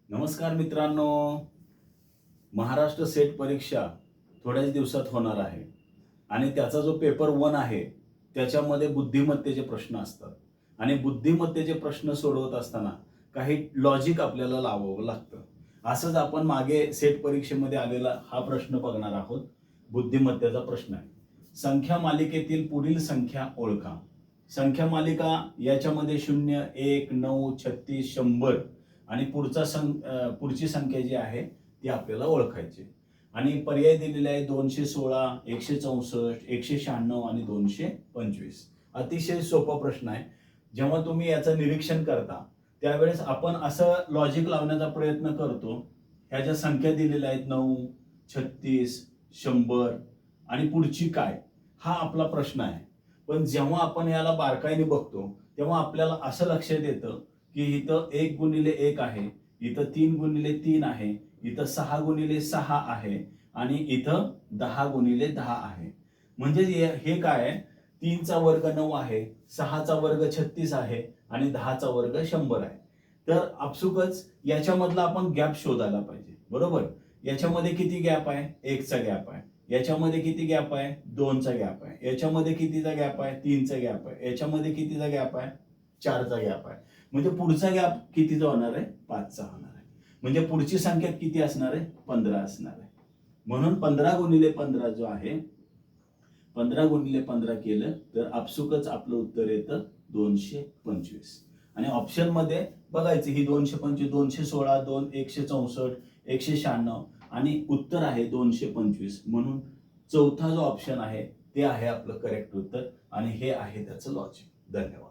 नमस्कार मित्रांनो, महाराष्ट्र सेट परीक्षा थोड्याच दिवसात होणार आहे आणि त्याचा जो पेपर 1 आहे त्याच्यामध्ये बुद्धिमत्तेचे प्रश्न असतात आणि बुद्धिमत्तेचे प्रश्न सोडवत असताना काही लॉजिक आपल्याला लावावं लागतं. असंच आपण मागे सेट परीक्षेमध्ये आलेला हा प्रश्न बघणार आहोत. बुद्धिमत्तेचा प्रश्न आहे. संख्या मालिकेतील पुढील संख्या ओळखा. संख्या मालिका याच्यामध्ये 0, 1, 9, 36, 100 आणि पुढची संख्या जी आहे ती आपल्याला ओळखायची आणि पर्याय दिलेले आहे 216, 164, 196 आणि 225. अतिशय सोपा प्रश्न आहे. जेव्हा तुम्ही याचं निरीक्षण करता त्यावेळेस आपण असं लॉजिक लावण्याचा प्रयत्न करतो. ह्या ज्या संख्या दिलेल्या आहेत 9, 36, 100 आणि पुढची काय, हा आपला प्रश्न आहे. पण जेव्हा आपण याला बारकाईने बघतो तेव्हा आपल्याला असं लक्षात येतं की इथं 1 गुणिले 1 आहे, इथं 3 गुणिले 3 आहे, इथं 6 गुणिले 6 आहे आणि इथं 10 गुणिले 10 आहे. म्हणजे हे काय आहे, 3 चा वर्ग 9 आहे, 6 चा वर्ग 36 आहे आणि 10 चा वर्ग 100 आहे. तर आपसुकच याच्यामधला आपण गॅप शोधायला पाहिजे. बरोबर, याच्यामध्ये किती गॅप आहे? 1 चा गॅप आहे. याच्यामध्ये किती गॅप आहे? 2 चा गॅप आहे. याच्यामध्ये कितीचा गॅप आहे? 3 चा गॅप आहे. याच्यामध्ये कितीचा गॅप आहे? 4 चा गॅप आहे. म्हणजे पुढचा गॅप कितीचा होणार आहे? 5 चा होणार आहे. म्हणजे पुढची संख्या किती असणार आहे? 15 असणार आहे. म्हणून 15 गुणिले 15 जो आहे, 15 गुणिले 15 केलं तर आपसुकच आपलं उत्तर येतं 225. आणि ऑप्शन मध्ये बघायचं, ही 225, 216, 164, 196 आणि उत्तर आहे 225. म्हणून चौथा जो ऑप्शन आहे ते आहे आपलं करेक्ट उत्तर आणि हे आहे त्याचं लॉजिक. धन्यवाद.